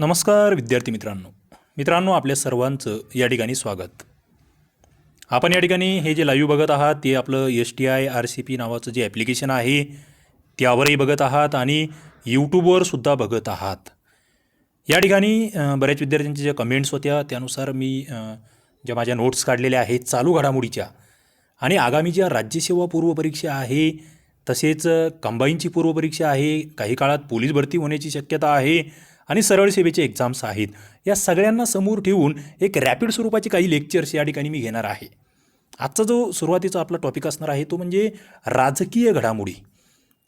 नमस्कार विद्यार्थी मित्रांनो आपल्या सर्वांचं या ठिकाणी स्वागत. आपण या ठिकाणी हे जे लाईव्ह बघत आहात ते आपलं STI RCP नावाचं जे ॲप्लिकेशन आहे त्यावरही बघत आहात आणि यूट्यूबवर सुद्धा बघत आहात. या ठिकाणी बऱ्याच विद्यार्थ्यांच्या ज्या कमेंट्स होत्या त्यानुसार मी ज्या माझ्या नोट्स काढलेल्या आहेत चालू घडामोडीच्या आणि आगामी ज्या राज्यसेवा पूर्वपरीक्षा आहे तसेच कंबाईनची पूर्वपरीक्षा आहे, काही काळात पोलीस भरती होण्याची शक्यता आहे आणि सरळ सेवेचे एक्झाम्स आहेत, या सगळ्यांना समोर ठेवून एक रॅपिड स्वरूपाचे काही लेक्चर्स या ठिकाणी मी घेणार आहे. आजचा जो सुरुवातीचा आपला टॉपिक असणार आहे तो म्हणजे राजकीय घडामोडी.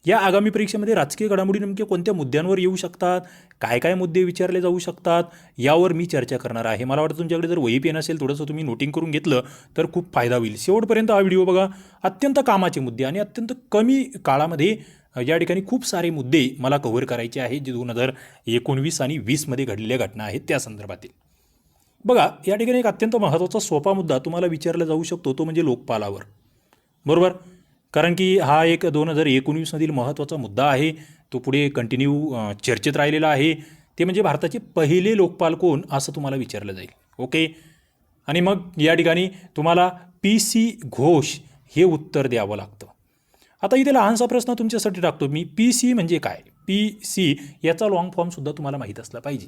या आगामी परीक्षेमध्ये राजकीय घडामोडी नेमके कोणत्या मुद्द्यांवर येऊ शकतात, काय काय मुद्दे विचारले जाऊ शकतात, यावर मी चर्चा करणार आहे. मला वाटतं तुमच्याकडे जर वही पेन असेल थोडंसं तुम्ही नोटिंग करून घेतलं तर खूप फायदा होईल. शेवटपर्यंत हा व्हिडिओ बघा. अत्यंत कामाचे मुद्दे आणि अत्यंत कमी काळामध्ये या ठिकाणी खूप सारे मुद्दे मला कव्हर करायचे आहेत जे 2019 आणि 20मध्ये घडलेल्या घटना आहेत त्या संदर्भातील. बघा, या ठिकाणी एक अत्यंत महत्त्वाचा सोपा मुद्दा तुम्हाला विचारला जाऊ शकतो तो म्हणजे लोकपालावर, बरोबर. कारण की हा एक 2019मधील महत्त्वाचा मुद्दा आहे. तो पुढे कंटिन्यू चर्चेत राहिलेला आहे. ते म्हणजे भारताचे पहिले लोकपाल कोण असं तुम्हाला विचारलं जाईल. ओके. आणि मग या ठिकाणी तुम्हाला PC घोष हे उत्तर द्यावं लागतं. आता इथे लहानसा प्रश्न तुमच्यासाठी टाकतो मी. PC म्हणजे काय? PC याचा लॉंग फॉर्मसुद्धा तुम्हाला माहीत असला पाहिजे.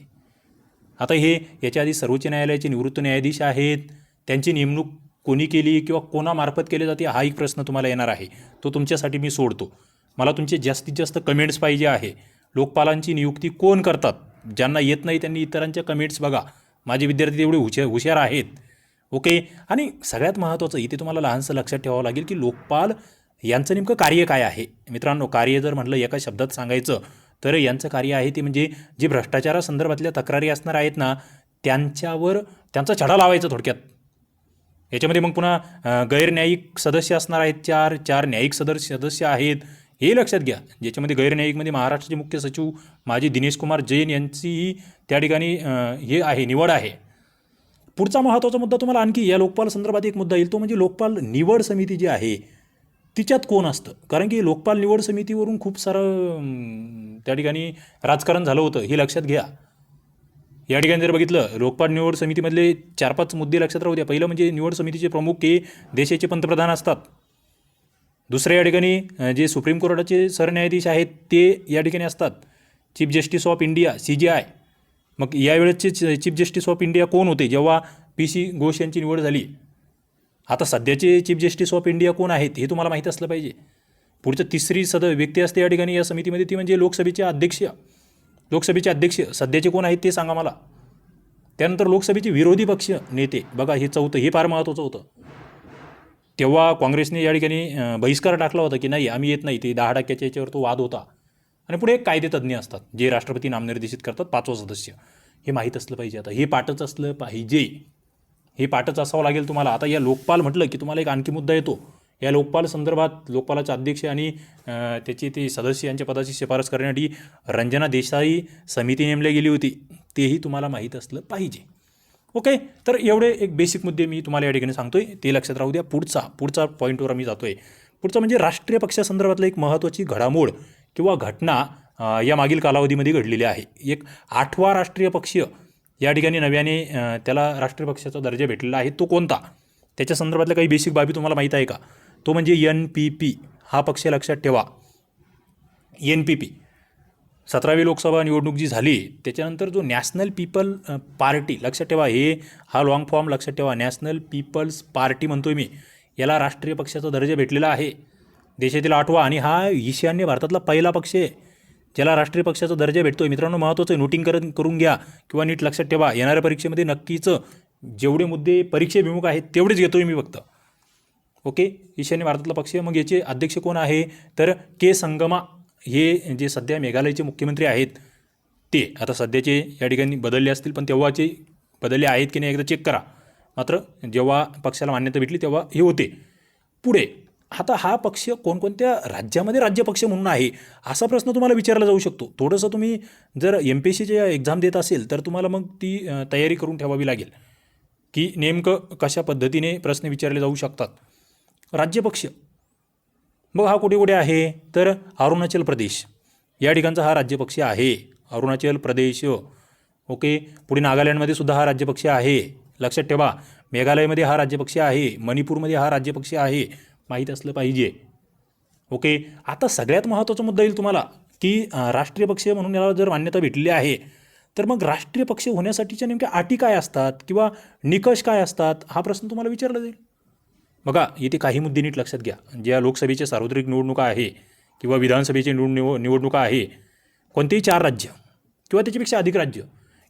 आता हे याच्या आधी सर्वोच्च न्यायालयाचे निवृत्त न्यायाधीश आहेत, त्यांची नेमणूक कोणी केली किंवा कोणामार्फत केली जाते हा एक प्रश्न तुम्हाला येणार आहे. तो तुमच्यासाठी मी सोडतो. मला तुमचे जास्तीत जास्त कमेंट्स पाहिजे आहे. लोकपालांची नियुक्ती कोण करतात? ज्यांना येत नाही त्यांनी इतरांच्या कमेंट्स बघा. माझे विद्यार्थी तेवढे हुशार आहेत. ओके. आणि सगळ्यात महत्त्वाचं इथे तुम्हाला लहानसं लक्षात ठेवावं लागेल की लोकपाल यांचं नेमकं कार्य काय आहे. मित्रांनो, कार्य जर म्हटलं एका शब्दात सांगायचं तर यांचं कार्य आहे ते म्हणजे जे भ्रष्टाचारासंदर्भातल्या तक्रारी असणार आहेत ना त्यांचा छडा लावायचा थोडक्यात. याच्यामध्ये मग पुन्हा गैरन्यायिक सदस्य असणार आहेत. चार न्यायिक सदस्य आहेत. हे लक्षात घ्या. ज्याच्यामध्ये गैरन्यायिकमध्ये महाराष्ट्राचे मुख्य सचिव माजी दिनेश कुमार जैन यांचीही त्या ठिकाणी हे आहे, निवड आहे. पुढचा महत्त्वाचा मुद्दा तुम्हाला आणखी या लोकपाल संदर्भात एक मुद्दा येईल तो म्हणजे लोकपाल निवड समिती जी आहे तिच्यात कोण असतं. कारण की लोकपाल निवड समितीवरून खूप सारं त्या ठिकाणी राजकारण झालं होतं, हे लक्षात घ्या. या ठिकाणी जर बघितलं लोकपाल निवड समितीमधले 4-5 मुद्दे लक्षात राहू द्या. पहिलं म्हणजे निवड समितीचे प्रमुख हे देशाचे पंतप्रधान असतात. दुसऱ्या या ठिकाणी जे सुप्रीम कोर्टाचे सरन्यायाधीश आहेत ते या ठिकाणी असतात, chief justice of India CJI. मग यावेळेसचे चीफ जस्टिस ऑफ इंडिया कोण होते जेव्हा PC घोष यांची निवड झाली? आता सध्याचे चीफ जस्टिस ऑफ इंडिया कोण आहेत हे तुम्हाला माहीत असलं पाहिजे. पुढचं तिसरी व्यक्ती असते या ठिकाणी या समितीमध्ये ती म्हणजे लोकसभेचे अध्यक्ष सध्याचे कोण आहेत ते सांगा मला. त्यानंतर लोकसभेचे विरोधी पक्ष नेते बघा, हे चौथं, हे फार महत्त्वाचं होतं. तेव्हा काँग्रेसने या ठिकाणी बहिष्कार टाकला होता की नाही आम्ही येत नाही, ते 10% याच्यावर तो वाद होता. आणि पुढे एक कायदेतज्ञ असतात जे राष्ट्रपती नामनिर्देशित करतात 5वं सदस्य. हे माहीत असलं पाहिजे. आता हे पाठच असलं पाहिजे, हे पाठच असावं लागेल तुम्हाला. आता या लोकपाल म्हटलं की तुम्हाला एक आणखी मुद्दा येतो. या लोकपाल संदर्भात लोकपालाचे अध्यक्ष आणि त्याचे ते सदस्य यांच्या पदाची शिफारस करण्यासाठी रंजना देसाई समिती नेमली गेली होती, तेही तुम्हाला माहीत असलं पाहिजे. ओके. तर एवढे एक बेसिक मुद्दे मी तुम्हाला या ठिकाणी सांगतोय, ते लक्षात राहू द्या. पुढचा पॉईंटवर मी जातोय. पुढचा म्हणजे राष्ट्रीय पक्षासंदर्भातलं एक महत्त्वाची घडामोड किंवा घटना या मागील कालावधीमध्ये घडलेली आहे. एक 8वा राष्ट्रीय पक्ष या ठिकाणी नव्याने त्याला राष्ट्रीय पक्षाचा दर्जा भेटलेला आहे. तो कोणता? त्याच्या संदर्भातल्या काही बेसिक बाबी तुम्हाला माहीत आहे का? तो म्हणजे NPP हा पक्ष लक्षात ठेवा. NPP 17वी लोकसभा निवडणूक जी झाली त्याच्यानंतर जो नॅशनल पीपल पार्टी लक्षात ठेवा, हा लॉंग फॉर्म लक्षात ठेवा. नॅशनल पीपल्स पार्टी म्हणतोय मी. याला राष्ट्रीय पक्षाचा दर्जा भेटलेला आहे. देशातील 8वा आणि हा ईशान्य भारतातला पहिला पक्ष आहे ज्याला राष्ट्रीय पक्षाचा दर्जा भेटतोय. मित्रांनो, महत्त्वाचं नोटिंग करून घ्या किंवा नीट लक्षात ठेवा. येणाऱ्या परीक्षेमध्ये नक्कीच जेवढे मुद्दे परीक्षेभिमुख आहेत तेवढेच घेतोय मी फक्त. ओके. ईशान्य भारतातला पक्ष. मग याचे अध्यक्ष कोण आहे तर K संगमा, हे जे सध्या मेघालयचे मुख्यमंत्री आहेत ते. आता सध्याचे या ठिकाणी बदलले असतील पण तेव्हाचे बदलले आहेत की नाही एकदा चेक करा. मात्र जेव्हा पक्षाला मान्यता भेटली तेव्हा हे होते. पुढे आता हा पक्ष कोणकोणत्या राज्यामध्ये राज्यपक्ष म्हणून आहे असा प्रश्न तुम्हाला विचारला जाऊ शकतो. थोडंसं तुम्ही जर MPSCच्या एक्झाम देत असेल तर तुम्हाला मग ती तयारी करून ठेवावी लागेल की नेमकं कशा पद्धतीने प्रश्न विचारले जाऊ शकतात. राज्यपक्ष मग हा कुठे आहे तर अरुणाचल प्रदेश या ठिकाणचा हा राज्यपक्ष आहे. अरुणाचल प्रदेश. ओके. पुढे नागालँडमध्ये सुद्धा हा राज्यपक्ष आहे, लक्षात ठेवा. मेघालयमध्ये हा राज्यपक्ष आहे, मणिपूरमध्ये हा राज्यपक्ष आहे, माहीत असलं पाहिजे. ओके. आता सगळ्यात महत्त्वाचा मुद्दा येईल तुम्हाला की राष्ट्रीय पक्ष म्हणून याला जर मान्यता भेटलेली आहे तर मग राष्ट्रीय पक्ष होण्यासाठीच्या नेमक्या अटी काय असतात किंवा निकष काय असतात, हा प्रश्न तुम्हाला विचारला जाईल. बघा, इथे काही मुद्दे नीट लक्षात घ्या. ज्या लोकसभेच्या सार्वत्रिक निवडणुका आहे किंवा विधानसभेची निवडणुका आहे, कोणतेही 4 राज्य किंवा त्याच्यापेक्षा अधिक राज्य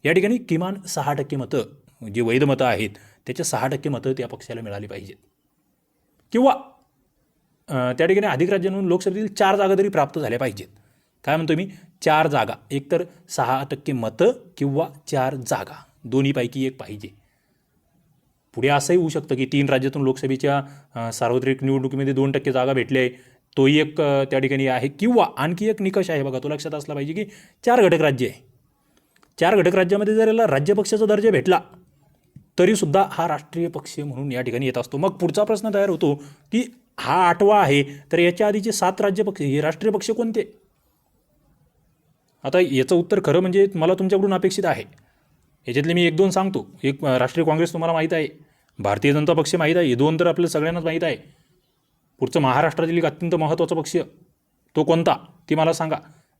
या ठिकाणी किमान 6% मतं, जे वैध मतं आहेत त्याच्या 6% मतं त्या पक्षाला मिळाली पाहिजेत. किंवा त्या ठिकाणी अधिक राज्यांमधून लोकसभेतील 4 जागा तरी प्राप्त झाल्या पाहिजेत. काय म्हणतो मी, 4 जागा, एकतर 6% मतं किंवा 4 जागा, दोन्हीपैकी एक पाहिजे. पुढे असंही होऊ शकतं की 3 राज्यातून लोकसभेच्या सार्वत्रिक निवडणुकीमध्ये 2% जागा भेटले आहे, तोही एक त्या ठिकाणी आहे. किंवा आणखी एक निकष आहे बघा, तो लक्षात असला पाहिजे की 4 घटक राज्य आहे. 4 घटक राज्यामध्ये जर याला राज्यपक्षाचा दर्जा भेटला तरीसुद्धा हा राष्ट्रीय पक्ष म्हणून या ठिकाणी येत असतो. मग पुढचा प्रश्न तयार होतो की हा 8वा आहे, तर याच्या आधीचे 7 राज्यपक्ष हे राष्ट्रीय पक्ष कोणते? आता याचं उत्तर खरं म्हणजे मला तुमच्याकडून अपेक्षित आहे. याच्यातले मी 1-2 सांगतो. एक राष्ट्रीय काँग्रेस तुम्हाला माहीत आहे, भारतीय जनता पक्ष माहीत आहे, हे 2 तर आपल्या सगळ्यांनाच माहीत आहे. पुढचं महाराष्ट्रातील एक अत्यंत महत्त्वाचा पक्ष, तो कोणता ते मला सांगा.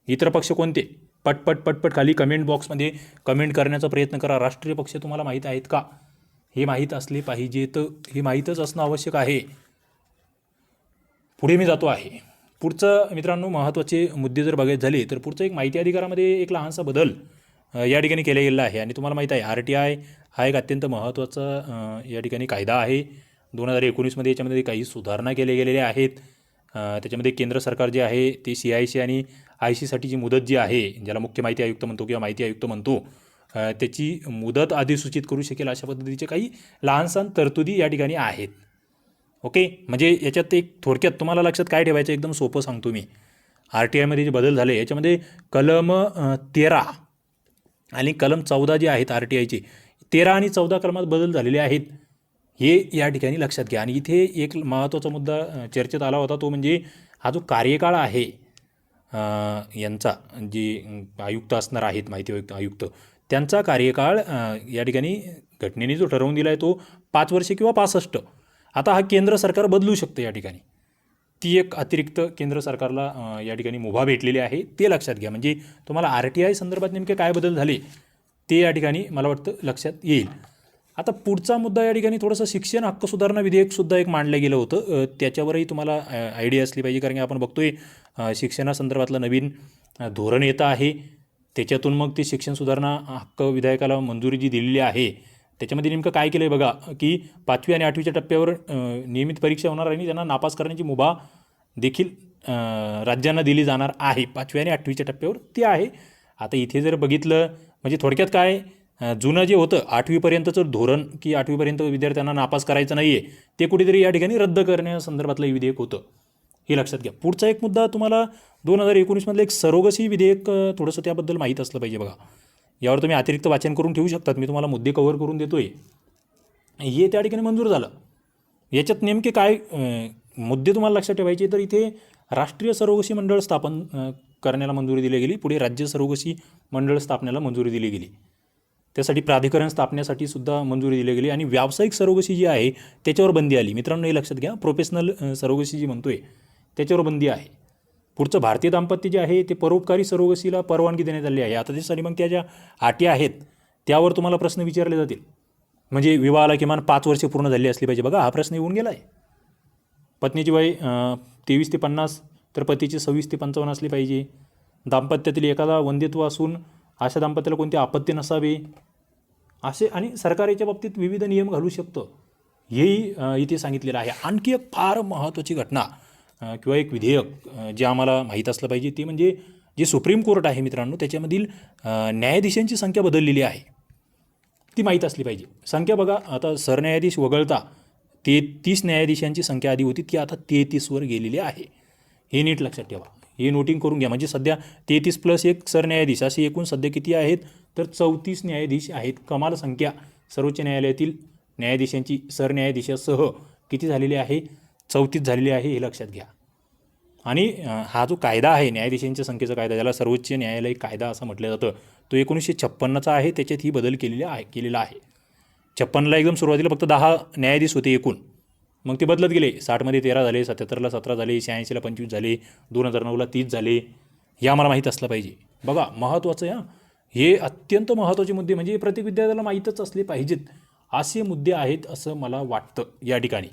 इतर पक्ष कोणते? पटपट खाली कमेंट बॉक्समध्ये कमेंट करण्याचा प्रयत्न करा. राष्ट्रीय पक्ष तुम्हाला माहीत आहेत का? हे माहीत असले पाहिजे, तर हे माहीतच असणं आवश्यक आहे. पुढे मी जातो आहे. पुढचं मित्रांनो महत्त्वाचे मुद्दे जर बघायचे झाले तर पुढचं एक माहिती अधिकारामध्ये एक लहानसा बदल या ठिकाणी केला गेलेला आहे. आणि तुम्हाला माहीत आहे RTI हा एक अत्यंत महत्त्वाचा या ठिकाणी कायदा आहे. 2019मध्ये याच्यामध्ये काही सुधारणा केल्या गेलेल्या आहेत. त्याच्यामध्ये केंद्र सरकार जे आहे ते CIC आणि IC मुदत जी आहे, ज्याला मुख्य माहिती आयुक्त म्हणतो किंवा माहिती आयुक्त म्हणतो, त्याची मुदत अधिसूचित करू शकेल अशा पद्धतीचे काही लहानसहान तरतुदी या ठिकाणी आहेत. ओके. म्हणजे याच्यात एक थोडक्यात तुम्हाला लक्षात काय ठेवायचं, एकदम सोपं सांगतो मी. RTIमध्ये जे बदल झाले याच्यामध्ये कलम 13 आणि कलम 14 जे आहेत RTIचे, 13 आणि 14 कलमात बदल झालेले आहेत, हे या ठिकाणी लक्षात घ्या. आणि इथे एक महत्त्वाचा मुद्दा चर्चेत आला होता, तो म्हणजे हा जो कार्यकाळ आहे यांचा, जे आयुक्त असणार आहेत, माहिती आयुक्त, त्यांचा कार्यकाळ या ठिकाणी घटनेने जो ठरवून दिला आहे तो 5 वर्षे किंवा 65. आता हा केंद्र सरकार बदलू शकतं या ठिकाणी. ती एक अतिरिक्त केंद्र सरकारला या ठिकाणी मुभा भेटलेली आहे, ते लक्षात घ्या. म्हणजे तुम्हाला RTI संदर्भात नेमके काय बदल झाले ते या ठिकाणी मला वाटतं लक्षात येईल. आता पुढचा मुद्दा या ठिकाणी थोडंसं शिक्षण हक्क सुधारणा विधेयकसुद्धा एक मांडलं गेलं होतं. त्याच्यावरही तुम्हाला आयडिया असली पाहिजे, कारण की आपण बघतोय शिक्षणासंदर्भातलं नवीन धोरण येतं आहे. त्याच्यातून मग ते शिक्षण सुधारणा हक्क विधेयकाला मंजुरी जी दिलेली आहे त्याच्यामध्ये नेमकं काय केलं आहे बघा, की 5वी आणि 8वीच्या टप्प्यावर नियमित परीक्षा होणार आणि त्यांना नापास करण्याची मुभा देखील राज्यांना दिली जाणार आहे. 5वी आणि 8वीच्या टप्प्यावर ती आहे. आता इथे जर बघितलं म्हणजे थोडक्यात काय, जुनं जे होतं 8वीपर्यंतचं धोरण, की 8वीपर्यंत विद्यार्थ्यांना नापास करायचं नाही आहे, ते कुठेतरी या ठिकाणी रद्द करण्यासंदर्भातलं विधेयक होतं, हे लक्षात घ्या. पुढचा एक मुद्दा तुम्हाला 2019मधलं एक सरोगसी विधेयक, थोडंसं त्याबद्दल माहीत असलं पाहिजे बघा. यावर तुम्ही अतिरिक्त वाचन करून ठेवू शकतात, मी तुम्हाला मुद्दे कव्हर करून देतो आहे. हे त्या ठिकाणी मंजूर झालं. याच्यात नेमके काय मुद्दे तुम्हाला लक्षात ठेवायचे, तर इथे राष्ट्रीय सरोगसी मंडळ स्थापन करण्याला मंजुरी दिली गेली. पुढे राज्य सरोगसी मंडळ स्थापनेला मंजुरी दिली गेली. त्यासाठी प्राधिकरण स्थापनेसाठी सुद्धा मंजुरी दिली गेली. आणि व्यावसायिक सरोगसी जी आहे त्याच्यावर बंदी आली. मित्रांनो हे लक्षात घ्या, प्रोफेशनल सरोगसी जी म्हणतोय त्याच्यावर बंदी आहे. पुढचं भारतीय दाम्पत्य जे आहे ते परोपकारी सरोगसीला परवानगी देण्यात आली आहे. आता त्यासाठी मग त्या ज्या अटी आहेत त्यावर तुम्हाला प्रश्न विचारले जातील. म्हणजे विवाहाला किमान 5 वर्षे पूर्ण झाली असली पाहिजे. बघा हा प्रश्न येऊन गेला आहे. पत्नीची वय 23 ते 50 तर पतीची 26 ते 55 असली पाहिजे. दाम्पत्यातील एखादा वंध्यत्व असून अशा दाम्पत्याला कोणते आपत्ती नसावे असे, आणि सरकार याच्या बाबतीत विविध नियम घालू शकतं, हेही इथे सांगितलेलं आहे. आणखी एक फार महत्त्वाची घटना किंवा एक विधेयक जे आम्हाला माहीत असलं पाहिजे ते म्हणजे जे सुप्रीम कोर्ट आहे मित्रांनो, त्याच्यामधील न्यायाधीशांची संख्या बदललेली आहे, ती माहीत असली पाहिजे. संख्या बघा, आता सरन्यायाधीश वगळता 33 न्यायाधीशांची संख्या आधी होती, ती आता 33वर गेलेली आहे. हे नीट लक्षात ठेवा, हे नोटिंग करून घ्या. म्हणजे सध्या 33 + 1 सरन्यायाधीश असे एकूण सध्या किती आहेत, तर 34 न्यायाधीश आहेत. कमाल संख्या सर्वोच्च न्यायालयातील न्यायाधीशांची सरन्यायाधीशासह किती झालेली आहे, 34 झालेली आहे, हे लक्षात घ्या. आणि हा जो कायदा आहे न्यायाधीशांच्या संख्येचा कायदा, ज्याला सर्वोच्च न्यायालय कायदा असं म्हटलं जातं, तो 1956चा आहे. त्याच्यात ही बदल केलेला आहे. 56ला एकदम सुरुवातीला फक्त 10 न्यायाधीश होते एकूण, मग ते बदलत गेले. 60मध्ये 13 झाले, 77ला 17 झाले, 86ला 25 झाले, 2009ला 30 झाले. हे आम्हाला माहीत असलं पाहिजे. बघा महत्त्वाचं आहे हे अत्यंत महत्त्वाचे मुद्दे, म्हणजे प्रत्येक विद्यार्थ्याला माहीतच असले पाहिजेत असे मुद्दे आहेत असं मला वाटतं या ठिकाणी.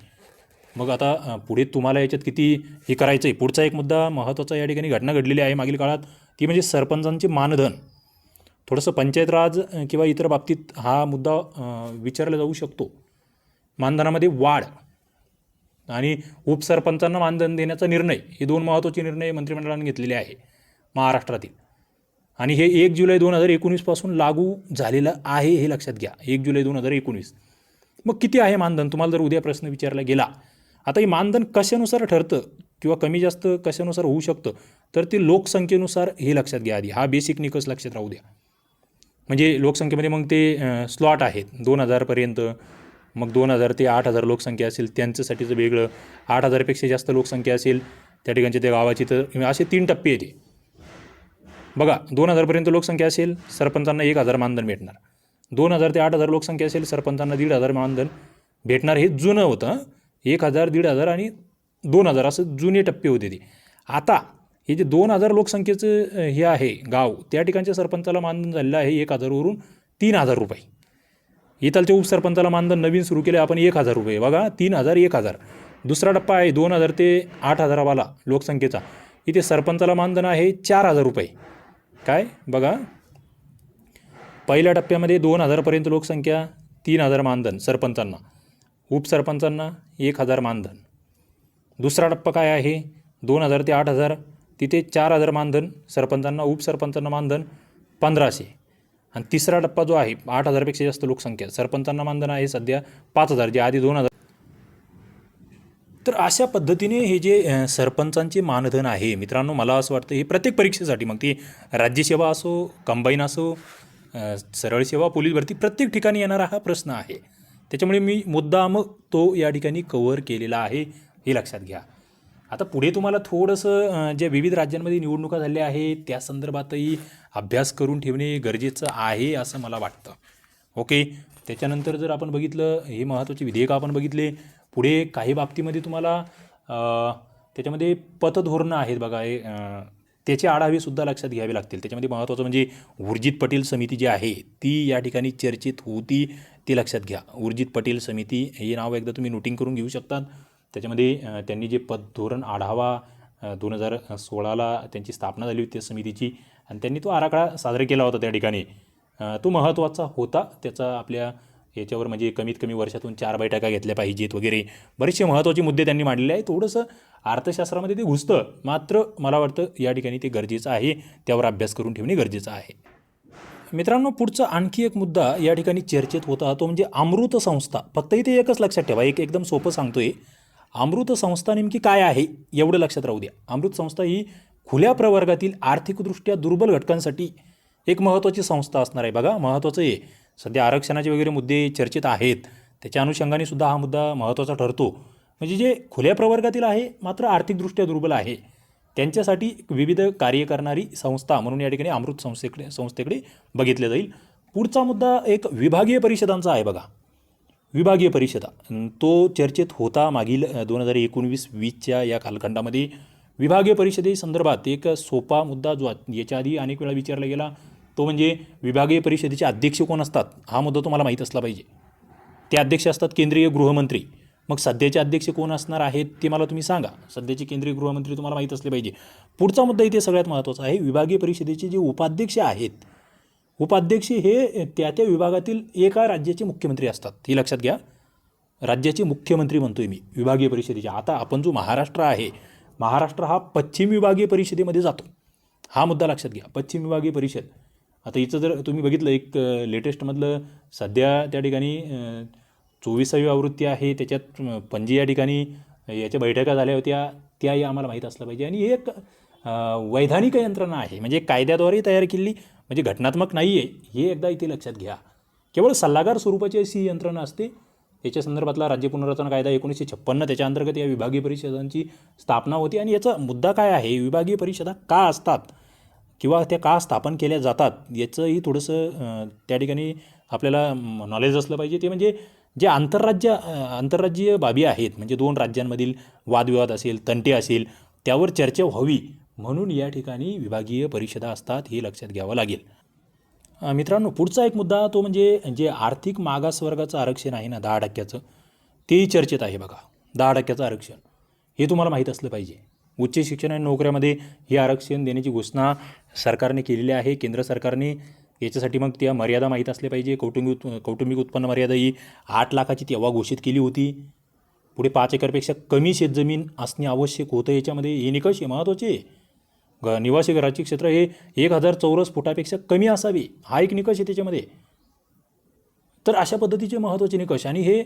मग आता पुढे तुम्हाला याच्यात किती हे करायचं आहे. पुढचा एक मुद्दा महत्त्वाचा या ठिकाणी घटना घडलेली आहे मागील काळात, ती म्हणजे सरपंचांचे मानधन. थोडंसं पंचायत राज किंवा इतर बाबतीत हा मुद्दा विचारला जाऊ शकतो. मानधनामध्ये वाढ आणि उपसरपंचांना मानधन देण्याचा निर्णय, हे 2 महत्त्वाचे निर्णय मंत्रिमंडळाने घेतलेले आहे महाराष्ट्रातील. आणि हे 1 जुलै 2019 पासून लागू झालेलं आहे, हे लक्षात घ्या. 1 जुलै 2019. मग किती आहे मानधन, तुम्हाला जर उद्या प्रश्न विचारला गेला. आता हे मानधन कशानुसार ठरतं किंवा कमी जास्त कशानुसार होऊ शकतं, तर ते लोकसंख्येनुसार हे लक्षात घ्या आधी. हा बेसिक निकष लक्षात राहू द्या. म्हणजे लोकसंख्येमध्ये मग ते स्लॉट आहेत 2000पर्यंत, मग 2000 ते 8000 लोकसंख्या असेल त्यांच्यासाठीचं वेगळं, 8000पेक्षा जास्त लोकसंख्या असेल त्या ठिकाणच्या त्या गावाची, तर असे 3 टप्पे येते. बघा 2000पर्यंत लोकसंख्या असेल सरपंचांना 1000 मानधन भेटणार. 2000 ते 8000 लोकसंख्या असेल सरपंचांना 1500 मानधन भेटणार. हे जुनं होतं. 1000, 1500 आणि 2000 असं जुने टप्पे होते ते. आता हे जे 2000 लोकसंख्येचं हे आहे गाव, त्या ठिकाणच्या सरपंचाला मानधन झालेलं आहे 1000वरून 3000 रुपये. इथलच्या उपसरपंचाला मानधन नवीन सुरू केले आपण 1000 रुपये. बघा 3000, 1000. दुसरा टप्पा आहे 2000 ते 8000 वाला लोकसंख्येचा. इथे सरपंचाला मानधन आहे 4000 रुपये. काय बघा, पहिल्या टप्प्यामध्ये 2000पर्यंत लोकसंख्या 3000 मानधन सरपंचांना, उपसरपंचांना 1000 मानधन. दुसरा टप्पा काय आहे 2000 ते 8000, तिथे 4000 मानधन सरपंचांना, उपसरपंचांना मानधन 1500. आणि तिसरा टप्पा जो आहे 8000पेक्षा जास्त लोकसंख्या, सरपंचांना मानधन आहे सध्या 5000, जे आधी 2000. तर अशा पद्धतीने हे जे सरपंचांचे मानधन आहे मित्रांनो, मला असं वाटतं हे प्रत्येक परीक्षेसाठी, मग ती राज्यसेवा असो, कंबाईन असो, सरळ सेवा, पोलीस भरती, प्रत्येक ठिकाणी येणारा हा प्रश्न आहे. त्याच्यामुळे मी मुद्दाम तो या ठिकाणी कव्हर केलेला आहे, हे लक्षात घ्या. आता पुढे तुम्हाला थोडंसं जे विविध राज्यांमध्ये निवडणुका झाल्या आहेत त्या संदर्भातही अभ्यास करून ठेवणे गरजेचं आहे असं मला वाटतं. ओके. त्याच्यानंतर जर आपण बघितलं, हे महत्त्वाचे विधेयक आपण बघितले. पुढे काही बाबतीमध्ये तुम्हाला त्याच्यामध्ये पतधोरणं आहेत बघा, त्याचे आढावेसुद्धा लक्षात घ्यावे लागतील. त्याच्यामध्ये महत्त्वाचं म्हणजे उर्जित पटेल समिती जी आहे ती या ठिकाणी चर्चेत होती, ते लक्षात घ्या. उर्जित पटेल समिती हे नाव एकदा तुम्ही नोटिंग करून घेऊ शकतात. त्याच्यामध्ये त्यांनी जे पतधोरण आढावा 2016ला त्यांची स्थापना झाली होती त्या समितीची, आणि त्यांनी तो आराखडा सादर केला होता त्या ठिकाणी. तो महत्त्वाचा होता. त्याचा आपल्या याच्यावर म्हणजे कमीत कमी वर्षातून 4 बैठका घेतल्या पाहिजेत वगैरे बरेचसे महत्त्वाचे मुद्दे त्यांनी मांडलेले आहे. थोडंसं अर्थशास्त्रामध्ये ते घुसतं, मात्र मला वाटतं या ठिकाणी ते गरजेचं आहे, त्यावर अभ्यास करून ठेवणे गरजेचं आहे. मित्रांनो, पुढचा आणखी एक मुद्दा या ठिकाणी चर्चेत होता, तो म्हणजे अमृत संस्था. फक्त इथे एकच लक्षात ठेवा, एकदम सोपं सांगतोय. अमृत संस्था नेमकी काय आहे एवढं लक्षात राहू द्या. अमृत संस्था ही खुल्या प्रवर्गातील आर्थिकदृष्ट्या दुर्बल घटकांसाठी एक महत्त्वाची संस्था असणार आहे. बघा महत्त्वाचं आहे, सध्या आरक्षणाचे वगैरे मुद्दे चर्चेत आहेत, त्याच्या अनुषंगाने सुद्धा हा मुद्दा महत्त्वाचा ठरतो. म्हणजे जे खुल्या प्रवर्गातील आहे मात्र आर्थिकदृष्ट्या दुर्बल आहे त्यांच्यासाठी विविध कार्य करणारी संस्था म्हणून या ठिकाणी अमृत संस्थेकडे बघितलं जाईल. पुढचा मुद्दा एक विभागीय परिषदांचा आहे. बघा विभागीय परिषदा, तो चर्चेत होता मागील 2019-20च्या या कालखंडामध्ये. विभागीय परिषदेसंदर्भात एक सोपा मुद्दा जो याच्या आधी अनेक वेळा विचारला गेला, तो म्हणजे विभागीय परिषदेचे अध्यक्ष कोण असतात. हा मुद्दा तुम्हाला माहीत असला पाहिजे. ते अध्यक्ष असतात केंद्रीय गृहमंत्री. मग सध्याचे अध्यक्ष कोण असणार आहेत ते मला तुम्ही सांगा. सध्याचे केंद्रीय गृहमंत्री तुम्हाला माहीत असले पाहिजे. पुढचा मुद्दा इथे सगळ्यात महत्त्वाचा आहे, विभागीय परिषदेचे जे उपाध्यक्ष आहेत, उपाध्यक्ष हे त्या विभागातील एका राज्याचे मुख्यमंत्री असतात. हे लक्षात घ्या. राज्याचे मुख्यमंत्री म्हणतोय मी विभागीय परिषदेचे. आता आपण जो महाराष्ट्र आहे, महाराष्ट्र हा पश्चिम विभागीय परिषदेमध्ये जातो. हा मुद्दा लक्षात घ्या, पश्चिम विभागीय परिषद. आता इथं जर तुम्ही बघितलं एक लेटेस्टमधलं सध्या त्या ठिकाणी 24वी आवृत्ती आहे, त्याच्यात पणजी या ठिकाणी याच्या बैठका झाल्या होत्या, त्याही आम्हाला माहीत असलं पाहिजे. आणि एक वैधानिक यंत्रणा आहे, म्हणजे कायद्याद्वारे तयार केलेली, म्हणजे घटनात्मक नाही आहे, हे एकदा इथे लक्षात घ्या. केवळ सल्लागार स्वरूपाची अशी यंत्रणा असते. याच्या संदर्भातला राज्य पुनर्रचना कायदा 1956, त्याच्या अंतर्गत या विभागीय परिषदांची स्थापना होती. आणि याचा मुद्दा काय आहे, विभागीय परिषदा का असतात, किंवा त्या का स्थापन केल्या जातात याचंही थोडंसं त्या ठिकाणी आपल्याला नॉलेज असलं पाहिजे. ते म्हणजे जे आंतरराज्यीय बाबी आहेत, म्हणजे दोन राज्यांमधील वादविवाद असेल, तंटे असेल, त्यावर चर्चा व्हावी म्हणून या ठिकाणी विभागीय परिषदा असतात, हे लक्षात घ्यावं लागेल. मित्रांनो, पुढचा एक मुद्दा तो म्हणजे जे आर्थिक मागासवर्गाचं आरक्षण आहे ना 10%, तेही चर्चेत आहे बघा. 10% आरक्षण हे तुम्हाला माहीत असलं पाहिजे. उच्च शिक्षण आणि नोकऱ्यामध्ये हे आरक्षण देण्याची घोषणा सरकारने केलेली आहे, केंद्र सरकारने. याच्यासाठी मग त्या मर्यादा माहीत असल्या पाहिजे. कौटुंबिक उत्पन्न मर्यादा ही 8 लाखाची तेव्हा घोषित केली होती. पुढे 5 एकरपेक्षा कमी शेतजमीन असणे आवश्यक होतं. याच्यामध्ये हे निकष हे महत्त्वाचे. निवासी घराचे क्षेत्र हे 1000 चौरस फुटापेक्षा कमी असावे, हा एक निकष आहे त्याच्यामध्ये. तर अशा पद्धतीचे महत्त्वाचे निकष. आणि हे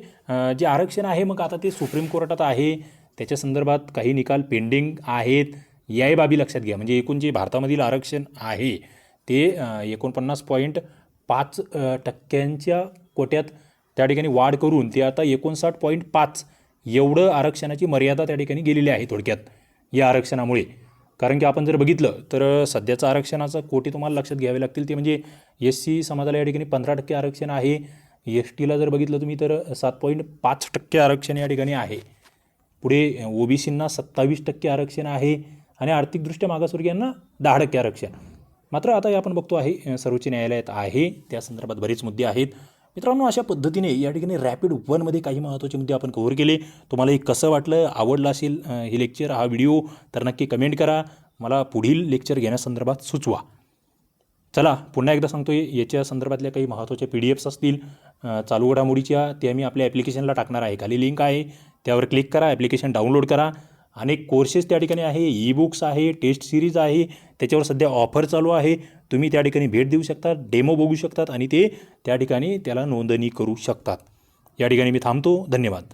जे आरक्षण आहे मग आता ते सुप्रीम कोर्टात आहे, त्याच्या संदर्भात काही निकाल पेंडिंग आहेत, याही बाबी लक्षात घ्या. म्हणजे एकूण जे भारतामधील आरक्षण आहे ते 49.5% कोट्यात त्या ठिकाणी वाढ करून ते आता 59.5 एवढं आरक्षणाची मर्यादा त्या ठिकाणी गेलेली आहे थोडक्यात या आरक्षणामुळे. कारण की आपण जर बघितलं तर सध्याचं आरक्षणाचं कोटी तुम्हाला लक्षात घ्यावे लागतील. ते म्हणजे SC समाजाला या ठिकाणी 15% आरक्षण आहे. STला जर बघितलं तुम्ही तर 7.5% आरक्षण या ठिकाणी आहे. पुढे OBCंना 27% आरक्षण आहे आणि आर्थिकदृष्ट्या मागासवर्गीयांना 10% आरक्षण. मात्र आता आपण बघतो आहे सर्वोच्च न्यायालयात आहे, त्या संदर्भात बरेच मुद्दे आहेत. मित्रांनो, अशा पद्धतीने या ठिकाणी रॅपिड 1मध्ये काही महत्त्वाचे मुद्दे आपण कव्हर केले. तुम्हाला हे कसं वाटलं, आवडलं असेल हे लेक्चर, हा व्हिडिओ, तर नक्की कमेंट करा. मला पुढील लेक्चर घेण्यासंदर्भात सुचवा. चला पुन्हा एकदा सांगतो, याच्या संदर्भातल्या काही महत्त्वाच्या PDFs असतील चालू घडामोडीच्या, त्या मी आपल्या ॲप्लिकेशनला टाकणार आहे. खाली लिंक आहे, त्यावर क्लिक करा, ॲप्लिकेशन डाउनलोड करा. अनेक कोर्सेस त्या ठिकाणी आहे, ई-बुक्स आहे, टेस्ट सिरीज आहे, त्याच्यावर सध्या ऑफर चालू आहे. तुम्ही त्या ठिकाणी भेट देऊ शकता, डेमो बघू शकतात आणि ते त्या ठिकाणी त्याला नोंदणी करू शकतात. या ठिकाणी मी थांबतो. धन्यवाद.